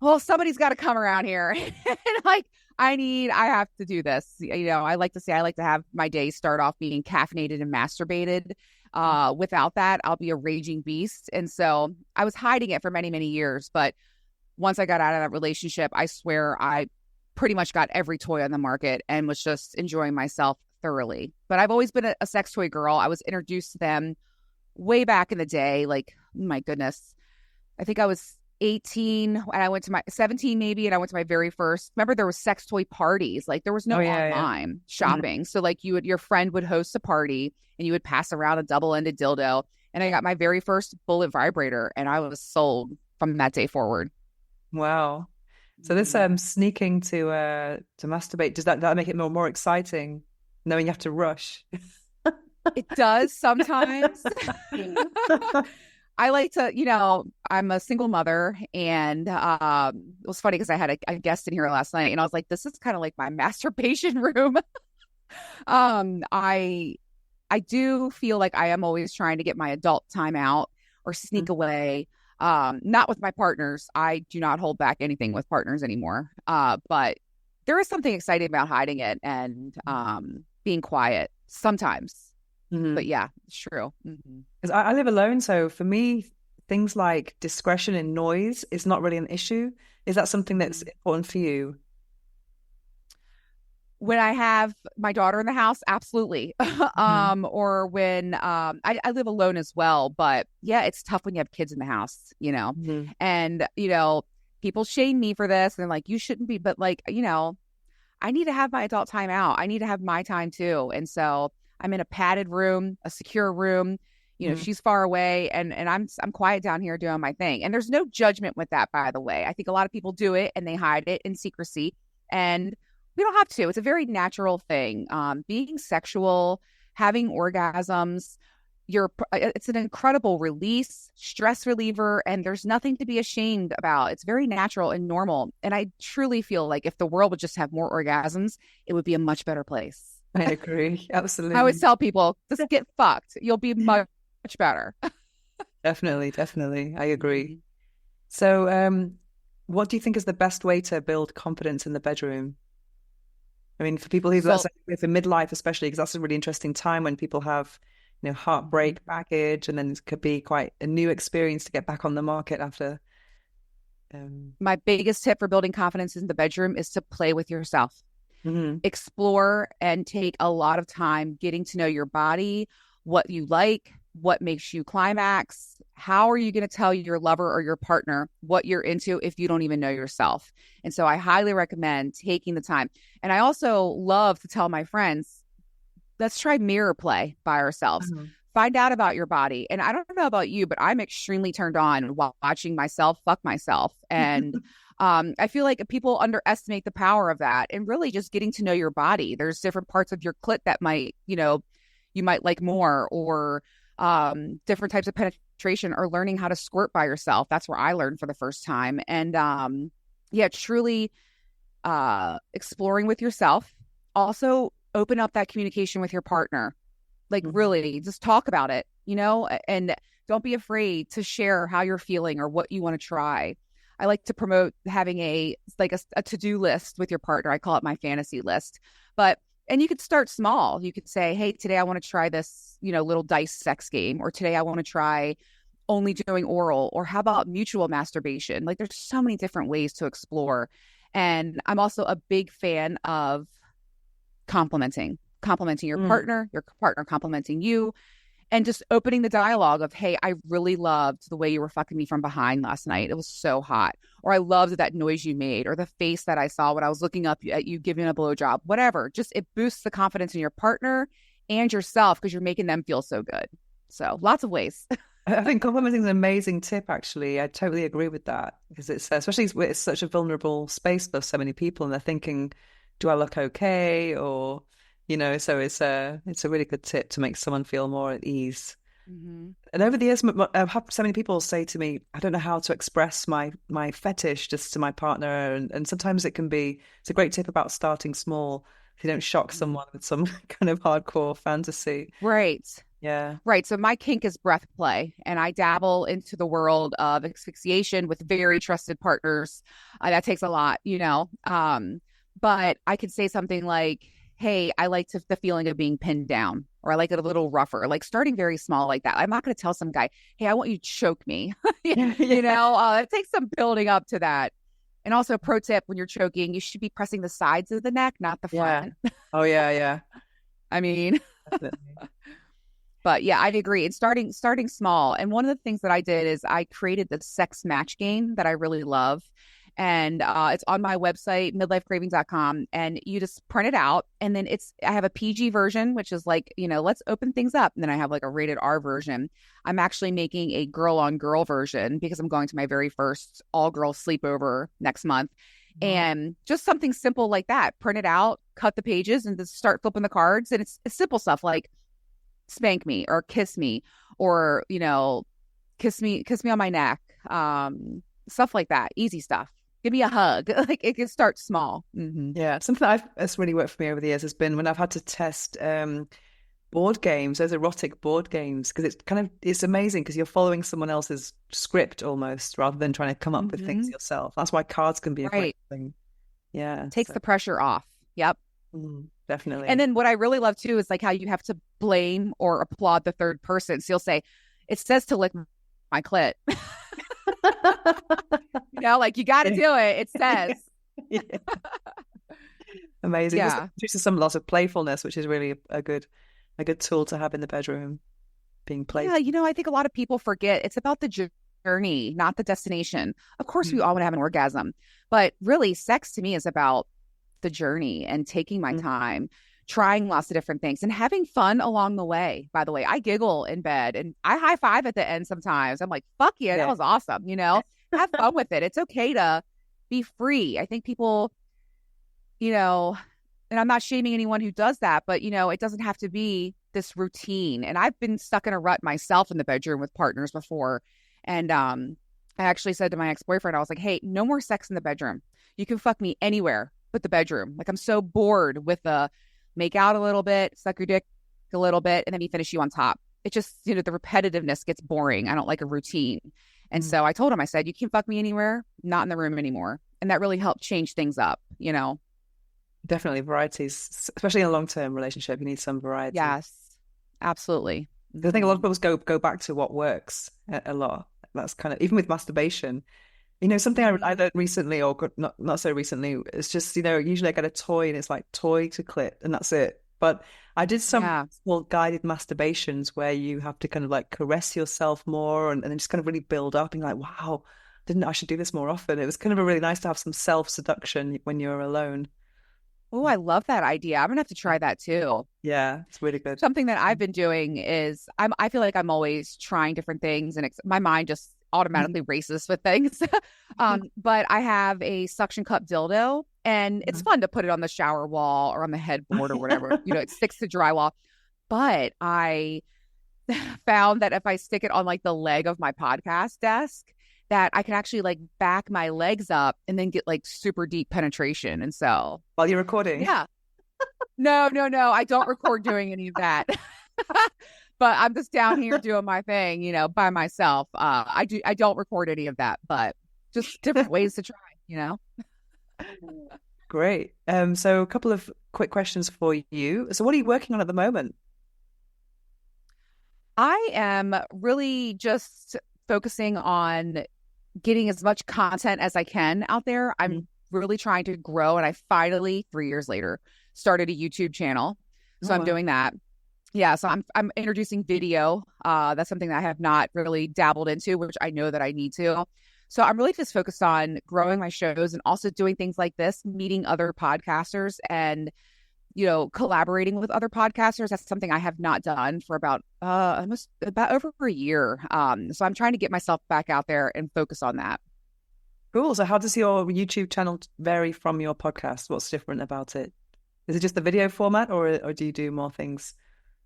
"Well, somebody's got to come around here." And like, I have to do this. I like to say I like to have my day start off being caffeinated and masturbated. Without that, I'll be a raging beast. And so I was hiding it for many, many years. But once I got out of that relationship, I swear I pretty much got every toy on the market and was just enjoying myself thoroughly. But I've always been a sex toy girl. I was introduced to them way back in the day. Like, my goodness, I think I was 18 and I went to my 17 maybe, and I went to my very first. Remember, there was sex toy parties. Like, there was no online shopping. So like your friend would host a party and you would pass around a double-ended dildo. And I got my very first bullet vibrator, and I was sold from that day forward. wow. So this sneaking to masturbate, does that make it more exciting, knowing you have to rush? It does sometimes. I like to, I'm a single mother, and it was funny because I had a guest in here last night, and I was like, this is kind of like my masturbation room. I do feel like I am always trying to get my adult time out or sneak away. Not with my partners. I do not hold back anything with partners anymore. But there is something exciting about hiding it and being quiet sometimes. Mm-hmm. But yeah, it's true. Because I live alone, so for me, things like discretion in noise is not really an issue. Is that something that's important for you? When I have my daughter in the house, absolutely. Mhm. Or when I live alone as well. But yeah, it's tough when you have kids in the house, Mhm. and people shame me for this and they're like, you shouldn't be, but like, I need to have my adult time out. I need to have my time too. And so I'm in a padded room, a secure room. Mhm. She's far away, and I'm quiet down here doing my thing. And there's no judgment with that, by the way. I think a lot of people do it and they hide it in secrecy. And we don't have to. It's a very natural thing. Being sexual, having orgasms, it's an incredible release, stress reliever, and there's nothing to be ashamed about. It's very natural and normal. And I truly feel like if the world would just have more orgasms, it would be a much better place. I agree. I always Absolutely. tell people, just get fucked. You'll be much better. Definitely, definitely. I agree. Mhm. So, what do you think is the best way to build confidence in the bedroom? I mean, for people who, let's So, say, for midlife especially, because that's a really interesting time when people have, heartbreak baggage, and then it could be quite a new experience to get back on the market after. Um, my biggest tip for building confidence in the bedroom is to play with yourself. mhm. Explore and take a lot of time getting to know your body, what you like, what makes you climax. How are you going to tell your lover or your partner what you're into if you don't even know yourself? And so I highly recommend taking the time. And I also love to tell my friends, let's try mirror play by ourselves. Mhm. Find out about your body. And I don't know about you, but I'm extremely turned on while watching myself fuck myself. And I feel like people underestimate the power of that and really just getting to know your body. There's different parts of your clit that might, you might like more, or different types of penetration, or learning how to squirt by yourself. That's where I learned for the first time. And yeah, truly exploring with yourself. Also, open up that communication with your partner. Like, Mhm. really, just talk about it, and don't be afraid to share how you're feeling or what you want to try. I like to promote having a to-do list with your partner. I call it my fantasy list. And you could start small. You could say, hey, today I want to try this, little dice sex game, or today I want to try only doing oral, or how about mutual masturbation? Like, there's so many different ways to explore. And I'm also a big fan of complimenting Mm. your partner complimenting you, and just opening the dialogue of, hey, I really loved the way you were fucking me from behind last night. It was so hot. Or I loved that noise you made, or the face that I saw when I was looking up at you giving a blowjob, whatever. Just it boosts the confidence in your partner and yourself because you're making them feel so good. So lots of ways. I think complimenting is an amazing tip, actually. I totally agree with that because it's especially it's such a vulnerable space for so many people, and they're thinking, "Do I look okay?" Or, so it's a really good tip to make someone feel more at ease. Mm-hmm. And over the years, I've had so many people say to me, "I don't know how to express my fetish just to my partner," and sometimes it's a great tip about starting small. If you don't shock someone with some kind of hardcore fantasy. Right. Yeah. Right. So my kink is breath play, and I dabble into the world of asphyxiation with very trusted partners. That takes a lot, but I could say something like, hey, I like the feeling of being pinned down, or I like it a little rougher, like starting very small like that. I'm not going to tell some guy, hey, I want you to choke me. Yeah. It takes some building up to that. And also, pro tip, when you're choking, you should be pressing the sides of the neck, not the Yeah. front. Oh yeah, yeah. I mean, Definitely. but yeah, I agree. It's starting small. And one of the things that I did is I created the sex match game that I really love. And it's on my website, midlifecravings.com. And you just print it out. And then I have a PG version, which is like, let's open things up. And then I have like a rated R version. I'm actually making a girl on girl version because I'm going to my very first all girl sleepover next month. Wow. And just something simple like that, print it out, cut the pages, and just start flipping the cards. And it's simple stuff like, spank me or kiss me, or kiss me on my neck, stuff like that, easy stuff. Give me a hug. Like, it can start small. Mm-hmm. Yeah. Something that's really worked for me over the years has been when I've had to test board games, those erotic board games, because it's amazing because you're following someone else's script almost rather than trying to come up with things Mm-hmm. yourself. That's why cards can be a great Right. thing. Yeah. Takes So the pressure off. Yep. And definitely. then what I really love too is like how you have to blame or applaud the third person. So you'll say, it says to lick my clit. Like, you got to Yeah. do it. It says. Yeah. Amazing. This Yeah. introduces some lots of playfulness, which is really a good tool to have in the bedroom, being Yeah, playful. I think a lot of people forget it's about the journey, not the destination. Of course, we Mm, all want to have an orgasm, but really, sex to me is about the journey and taking my mm, time, trying lots of different things and having fun along the way. By the way, I giggle in bed and I high five at the end sometimes. I'm like, fuck yeah, that yeah. was awesome. Have fun with it. It's okay to be free. I think people, you know, and I'm not shaming anyone who does that, but it doesn't have to be this routine. And I've been stuck in a rut myself in the bedroom with partners before. And I actually said to my ex-boyfriend, I was like, hey, no more sex in the bedroom. You can fuck me anywhere but the bedroom. Like I'm so bored with the make out a little bit, suck your dick a little bit, and then me finish you on top. It just, the repetitiveness gets boring. I don't like a routine. And Mm. so I told him, I said, you can fuck me anywhere, not in the room anymore. And that really helped change things up. Definitely varieties, especially in a long-term relationship, you need some variety. Yes, absolutely. I think a lot Hmm. of people go back to what works a lot. That's kind of even with masturbation. Something I Hmm. learned recently, or not so recently, it's just, usually I get a toy and it's like toy to clit and that's it. But I did some Yeah. small guided masturbations where you have to kind of like caress yourself more and then just kind of really build up and like, wow, didn't I should do this more often. It was kind of a really nice to have some self-seduction when you're alone. Oh, I love that idea. I'm gonna have to try that too. Yeah, it's really good. Something that I've been doing is I feel like I'm always trying different things and my mind just automatically races with things. But I have a suction cup dildo and it's fun to put it on the shower wall or on the headboard or whatever. It sticks to drywall. But I found that if I stick it on like the leg of my podcast desk, that I can actually like back my legs up and then get like super deep penetration. And so, While you're recording. yeah, no, no, no, I don't record doing any of that. But I'm just down here doing my thing, by myself. I don't record any of that, but just different ways to try. Great. So a couple of quick questions for you. So what are you working on at the moment? I am really just focusing on getting as much content as I can out there. Mhm. I'm really trying to grow, and I finally, 3 years later, started a YouTube channel. Oh, So I'm wow. doing that. Yeah, so I'm introducing video. That's something that I have not really dabbled into, which I know that I need to. So I'm really just focused on growing my shows and also doing things like this, meeting other podcasters and collaborating with other podcasters. That's something I have not done for about almost about over a year. So I'm trying to get myself back out there and focus on that. Cool. So how does your YouTube channel vary from your podcast? What's different about it? Is it just the video format or do you do more things?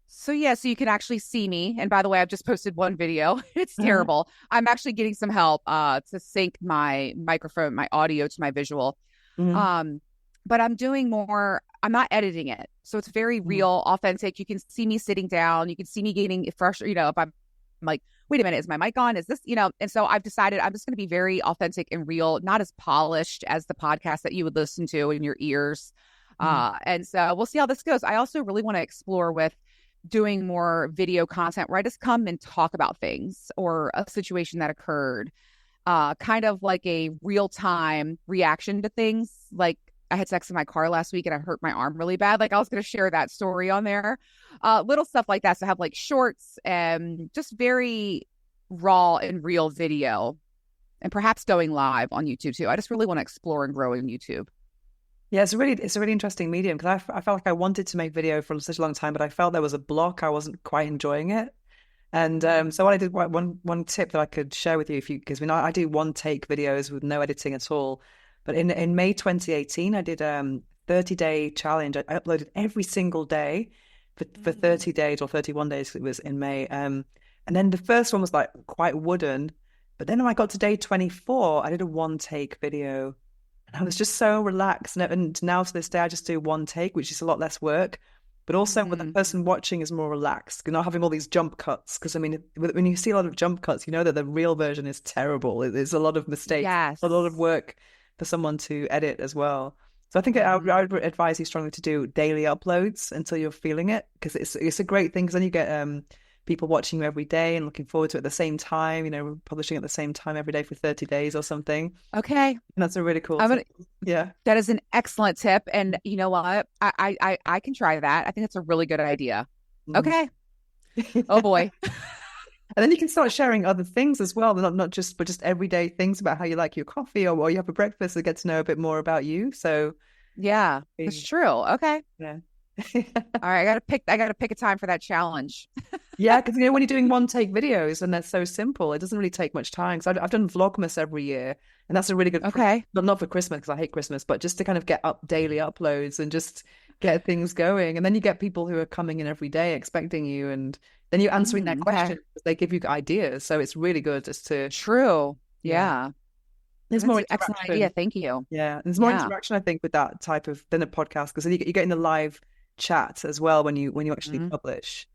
So yeah, so you can actually see me. And by the way, I've just posted one video. It's Mhm. terrible. I'm actually getting some help to sync my microphone, my audio to my visual. Mhm. Um, but I'm doing more, I'm not editing it. So it's very Mhm. real, authentic. You can see me sitting down. You can see me getting fresh, if I'm like, wait a minute, is my mic on? Is this? And so I've decided I'm just going to be very authentic and real, not as polished as the podcast that you would listen to in your ears. Mhm. And so we'll see how this goes. I also really want to explore with doing more video content where I just come and talk about things or a situation that occurred, kind of like a real time reaction to things. Like I had sex in my car last week and I hurt my arm really bad. Like I was going to share that story on there, little stuff like that. So I have like shorts and just very raw and real video, and perhaps going live on YouTube too. I just really want to explore and grow in YouTube. Yeah, it's a really interesting medium because I felt like I wanted to make video for such a long time, but I felt there was a block. I wasn't quite enjoying it. And so what I did, one tip that I could share with you, if you, because I do one take videos with no editing at all. But in May 2018, I did 30-day challenge. I uploaded every single day for 30 days or 31 days. It was in May. And then the first one was like quite wooden. But then when I got to day 24, I did a one take video. And I was just so relaxed. And now to this day, I just do one take, which is a lot less work. But also, when the Mm-hmm. person watching is more relaxed, you're not having all these jump cuts. Because I mean, when you see a lot of jump cuts, you know that the real version is terrible. There's a lot of mistakes, a lot of Yes. work for someone to edit as well. So I think I Mm-hmm. would advise you strongly to do daily uploads until you're feeling it, because it's a great thing. Because then you get people watching you every day and looking forward to it at the same time, publishing at the same time every day for 30 days or something. Okay. And that's a really cool I'm gonna tip. Yeah. That is an excellent tip. And you know what? I can try that. I think that's a really good idea. Mhm. Okay. Oh boy. And then you can start sharing other things as well, not just but just everyday things about how you like your coffee or what you have for breakfast to get to know a bit more about you. So Yeah, that's true. Okay. yeah. All right. I gotta pick a time for that challenge. Yeah, because when you're doing one take videos and they're so simple, it doesn't really take much time. So I've done Vlogmas every year, and that's a really good, Okay. not for Christmas because I hate Christmas, but just to kind of get up daily uploads and just get things going. And then you get people who are coming in every day expecting you, and then you're answering their Okay. questions because they give you ideas. So it's really good just to, True. yeah. Yeah. There's That's more an excellent idea. interaction. Thank you. Yeah, there's more Yeah. interaction, I think, with that type of than a podcast because then you get in the live chat as well when you actually hmm publish.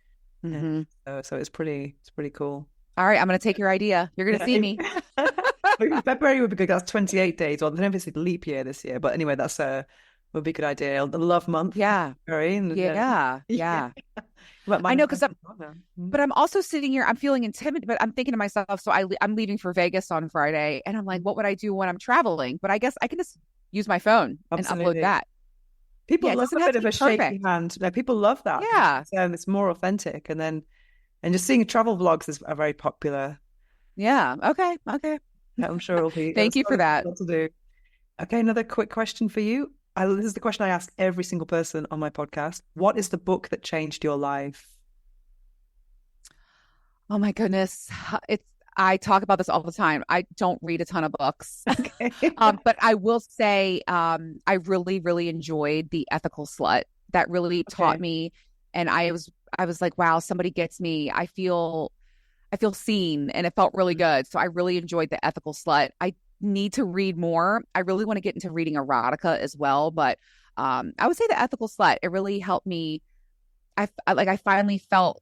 Yeah. hmm So it's pretty cool. All right. I'm gonna take your idea. You're gonna Yeah. see me. February would be good. That's 28 days. Well, I don't know if it's a leap year this year, but anyway, that's would be a good idea. The love month, Yeah. February, and Yeah. yeah. Yeah. But I mine, know because Mm. but I'm also sitting here, I'm feeling intimidated, but I'm thinking to myself, so I'm leaving for Vegas on Friday, and I'm like, what would I do when I'm traveling? But I guess I can just use my phone and upload Absolutely. that. People Yeah, it love doesn't a have bit to of be a shaky perfect. hand. No, people love that. Yeah. It's more authentic, and just seeing travel vlogs are very popular. Yeah. Okay. Okay. I'm sure it'll be Thank it's you for a that. lot to do. Okay, another quick question for you. This is the question I ask every single person on my podcast. What is the book that changed your life? Oh my goodness. It's I talk about this all the time. I don't read a ton of books. Okay. But I will say I really, really enjoyed The Ethical Slut. That really taught Okay. me. And I was like, wow, somebody gets me. I feel seen and it felt really good. So I really enjoyed The Ethical Slut. I need to read more. I really want to get into reading erotica as well, but I would say The Ethical Slut. It really helped me. I finally felt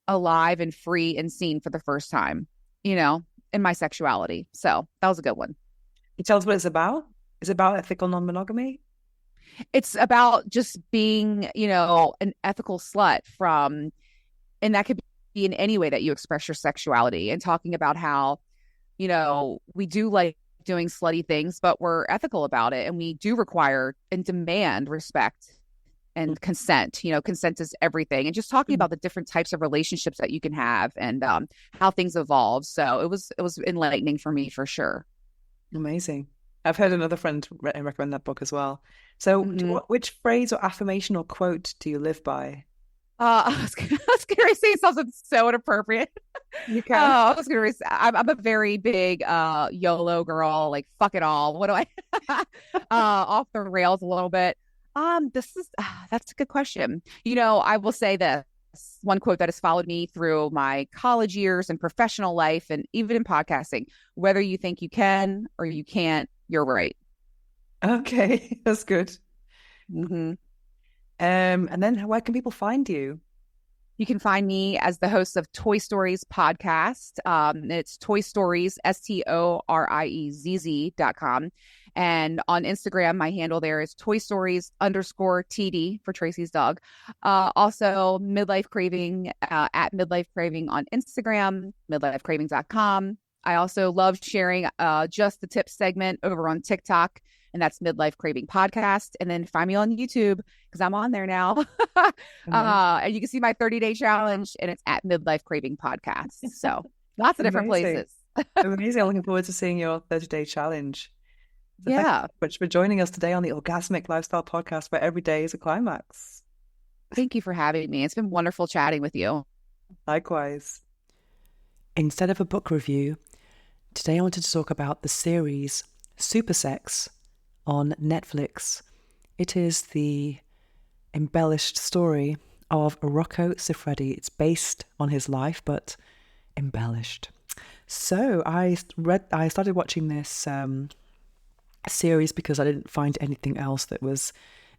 alive and free and seen for the first time, you know, in my sexuality. So that was a good one. Can you tell us what it's about? It's about ethical non-monogamy. It's about just being, you know, an ethical slut and that could be in any way that you express your sexuality and talking about how, you know, we do like doing slutty things, but we're ethical about it and we do require and demand respect and consent. You know, consent is everything. And just talking about the different types of relationships that you can have and how things evolve. So it was enlightening for me for sure. Amazing. I've heard another friend recommend that book as well. So, Mm-hmm. which phrase or affirmation or quote do you live by? I I was gonna say something so inappropriate. You Oh, can. I was gonna say I'm a very big YOLO girl, like fuck it all. What do I off the rails a little bit? This is that's a good question. You know, I will say this one quote that has followed me through my college years and professional life and even in podcasting. Whether you think you can or you can't, you're right. Okay, that's good. Mm-hmm. And then where can people find you? You can find me as the host of Toy Stories podcast. It's Toy Stories, STORIEZZ.com. And on Instagram, my handle there is Toy Stories _ TD for Tracy's dog. Also, Midlife Craving at Midlife Craving on Instagram, midlifecraving.com. I also love sharing just the tips segment over on TikTok, and that's Midlife Craving Podcast. And then find me on YouTube because I'm on there now. And you can see my 30-day challenge, and it's at Midlife Craving Podcast. So lots of different Amazing. places. Amazing. I'm looking forward to seeing your 30-day challenge. So thank you Yeah. so much for joining us today on the Orgasmic Lifestyle Podcast, where every day is a climax. Thank you for having me. It's been wonderful chatting with you. Likewise. Instead of a book review, today I wanted to talk about the series Super Sex on Netflix. It is the embellished story of Rocco Siffredi. It's based on his life, but embellished. So I started watching this series because I didn't find anything else that was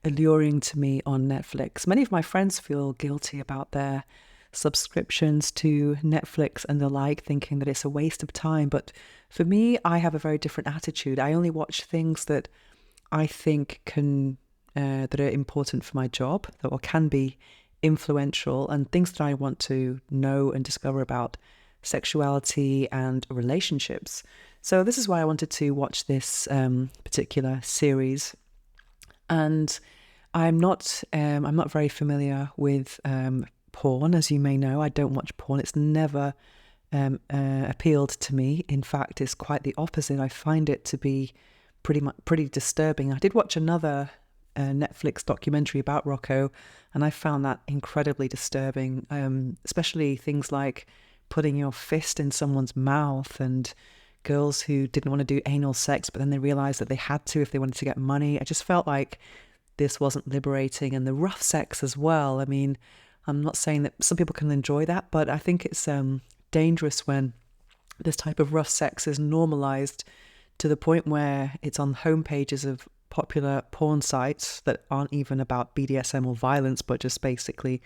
alluring to me on Netflix. Many of my friends feel guilty about their subscriptions to Netflix and the like, thinking that it's a waste of time. But for me, I have a very different attitude. I only watch things that I think that are important for my job or can be influential and things that I want to know and discover about sexuality and relationships. So this is why I wanted to watch this particular series. And I'm not very familiar with porn, as you may know. I don't watch porn. It's never appealed to me. In fact, it's quite the opposite. I find it to be pretty disturbing. I did watch another Netflix documentary about Rocco, and I found that incredibly disturbing, especially things like putting your fist in someone's mouth and girls who didn't want to do anal sex, but then they realized that they had to if they wanted to get money. I just felt like this wasn't liberating, and the rough sex as well. I mean, I'm not saying that some people can enjoy that, but I think it's dangerous when this type of rough sex is normalized to the point where it's on homepages of popular porn sites that aren't even about BDSM or violence, but just basically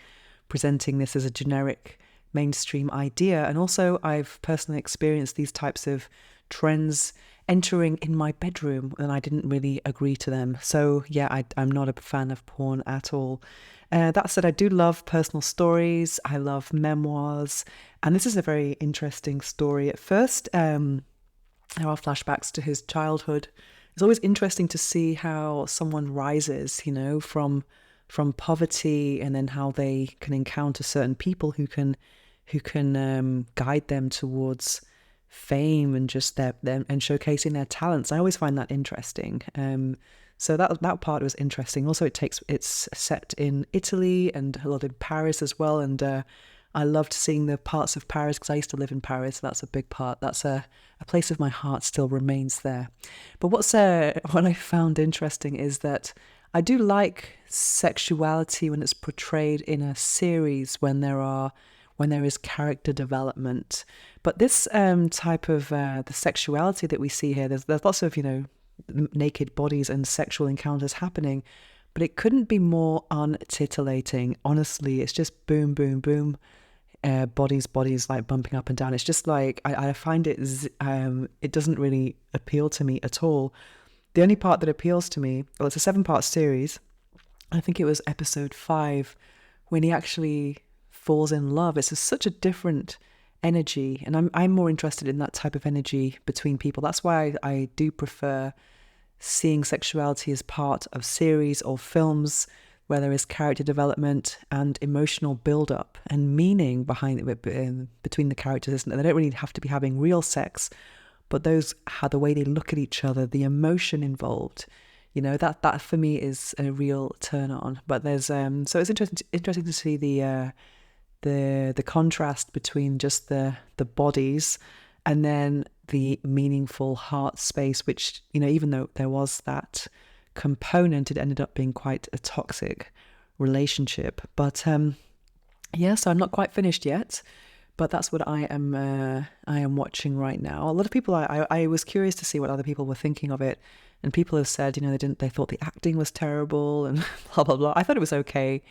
presenting this as a generic mainstream idea. And also, I've personally experienced these types of trends entering in my bedroom, and I didn't really agree to them. So yeah, I'm not a fan of porn at all. That said, I do love personal stories. I love memoirs, and this is a very interesting story. At first, there are flashbacks to his childhood. It's always interesting to see how someone rises, from poverty, and then how they can encounter certain people who can guide them towards fame and just them and showcasing their talents. I always find that interesting. So that part was interesting. Also, it's set in Italy and a lot in Paris as well. And I loved seeing the parts of Paris because I used to live in Paris. So that's a big part. That's a place of my heart still remains there. But what I found interesting is that I do like sexuality when it's portrayed in a series when there is character development. But this type of the sexuality that we see here, there's lots of naked bodies and sexual encounters happening, but it couldn't be more untitillating. Honestly, it's just boom, boom, boom. Bodies like bumping up and down. It's just like I find it doesn't really appeal to me at all. The only part that appeals to me, well, it's a 7-part series. I think it was episode 5 when he actually falls in love. It's such a different energy, and I'm more interested in that type of energy between people. That's why I do prefer seeing sexuality as part of series or films where there is character development and emotional build-up and meaning behind it between the characters. And they don't really have to be having real sex, but how the way they look at each other, the emotion involved, that for me is a real turn on. But there's so it's interesting to see the contrast between just the bodies and then the meaningful heart space, which even though there was that component, it ended up being quite a toxic relationship. But so I'm not quite finished yet, but that's what I am watching right now. A lot of people, I was curious to see what other people were thinking of it, and people have said they thought the acting was terrible and blah blah blah. I thought it was okay,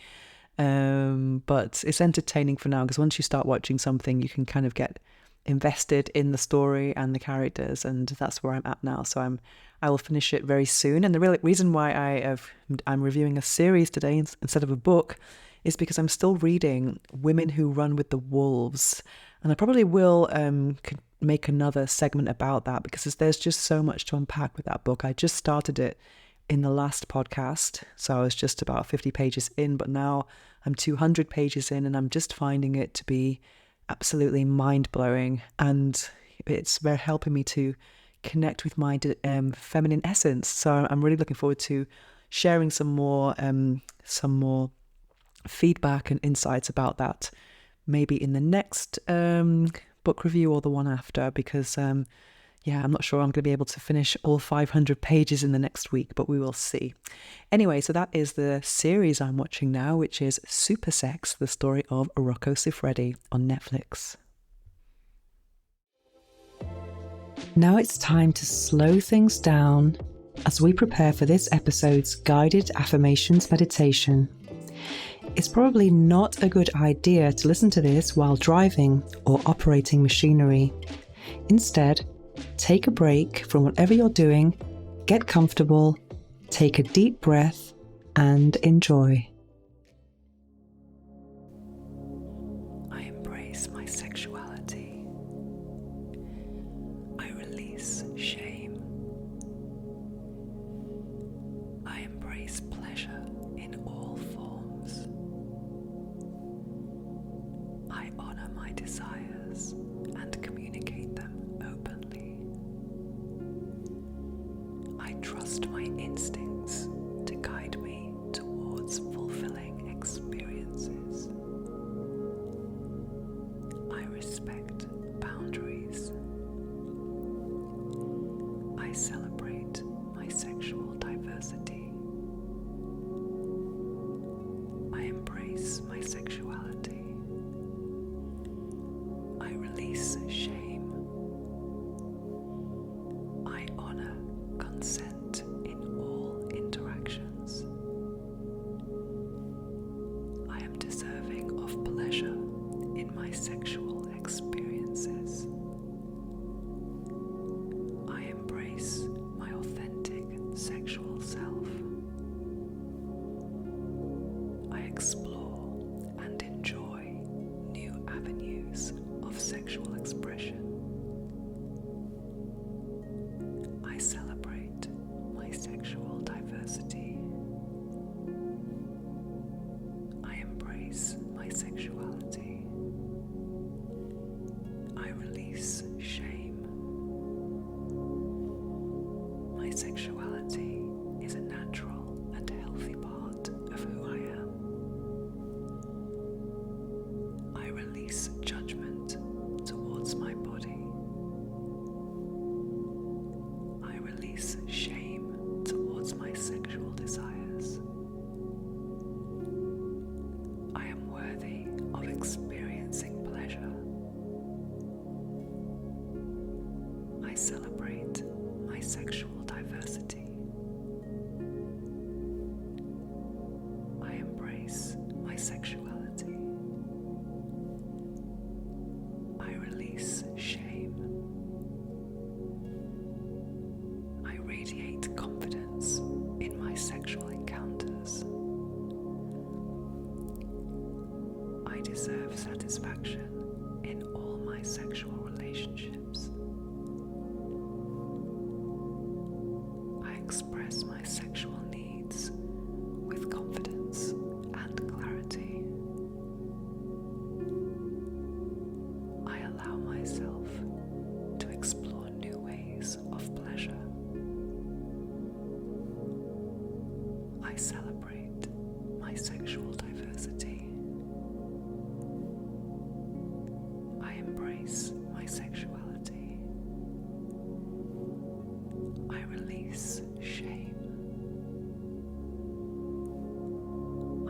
but it's entertaining for now, because once you start watching something, you can kind of get invested in the story and the characters, and that's where I'm at now. So I will finish it very soon. And the real reason why I'm reviewing a series today instead of a book is because I'm still reading Women Who Run with the Wolves, and I probably will make another segment about that, because there's just so much to unpack with that book. I just started it in the last podcast, so I was just about 50 pages in, but now I'm 200 pages in, and I'm just finding it to be absolutely mind-blowing, and it's very helping me to connect with my feminine essence. So I'm really looking forward to sharing some more feedback and insights about that, maybe in the next book review or the one after, because I'm not sure I'm going to be able to finish all 500 pages in the next week, but we will see. Anyway, so that is the series I'm watching now, which is Super Sex, the story of Rocco Siffredi on Netflix. Now it's time to slow things down as we prepare for this episode's guided affirmations meditation. It's probably not a good idea to listen to this while driving or operating machinery. Instead, take a break from whatever you're doing, get comfortable, take a deep breath, and enjoy. my desires and communicate them openly. I trust my instincts to guide me towards fulfilling experiences. I respect boundaries. I celebrate my sexual diversity. I embrace my sexuality. I release shame. I honor consent in all interactions. I am deserving of pleasure in my sexual experiences. I embrace my authentic sexual self. I explore and enjoy new avenues of sexual expression. I celebrate my sexual diversity. I embrace my sexuality. I release shame. My sexuality is a natural and healthy part of who I am. I release judgment towards my body. I release shame towards my sexual desires. I am worthy of experiencing pleasure. I celebrate my sexual diversity. I embrace my sexuality. I release shame. I radiate confidence in my sexual encounters. I deserve satisfaction in all my sexual relationships. I express my sexual needs with confidence and clarity. I allow myself to explore new ways of pleasure. I celebrate my sexual diversity. I embrace my sexuality. I release shame.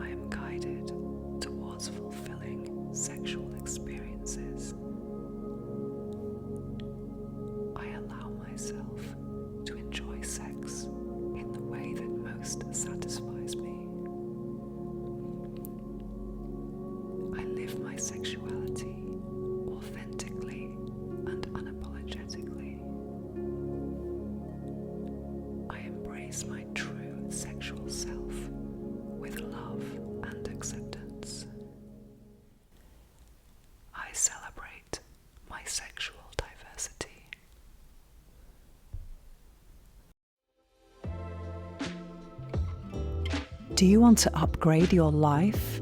I am guided towards fulfilling sexual experiences. I allow myself to enjoy sex in the way that most satisfies me. I live my sexuality authentically and unapologetically. I embrace my true sexual self with love and acceptance. I celebrate my sexual diversity. Do you want to upgrade your life?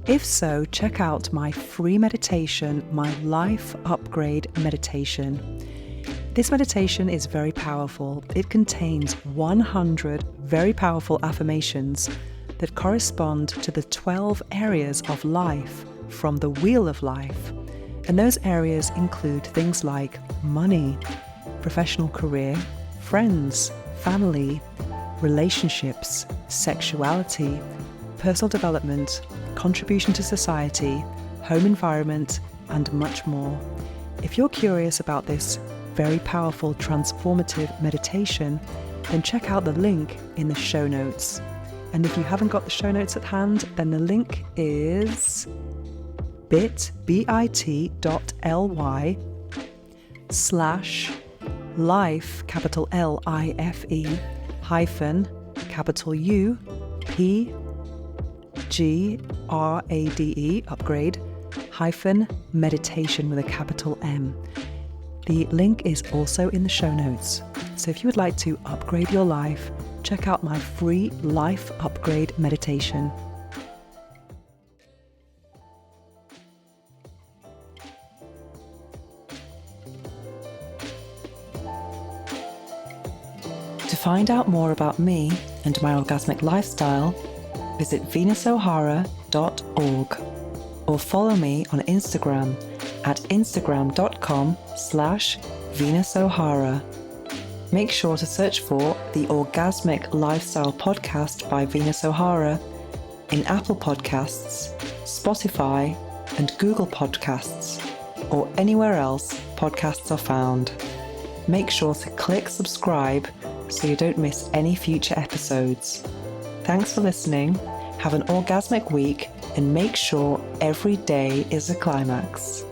If so, check out my free meditation, my Life Upgrade Meditation. This meditation is very powerful. It contains 100 very powerful affirmations that correspond to the 12 areas of life from the Wheel of Life. And those areas include things like money, professional career, friends, family, relationships, sexuality, personal development, contribution to society, home environment, and much more. If you're curious about this very powerful transformative meditation, then check out the link in the show notes. And if you haven't got the show notes at hand, then the link is bit.ly/life, capital LIFE, hyphen, capital UPGRADE, upgrade, hyphen, meditation with a capital M. The link is also in the show notes. So if you would like to upgrade your life, check out my free Life Upgrade Meditation. find out more about me and my orgasmic lifestyle, visit venusohara.org or follow me on Instagram at instagram.com/venusohara. Make sure to search for the Orgasmic Lifestyle Podcast by Venus O'Hara in Apple Podcasts, Spotify, and Google Podcasts, or anywhere else podcasts are found. Make sure to click subscribe so you don't miss any future episodes. Thanks for listening, have an orgasmic week, and make sure every day is a climax.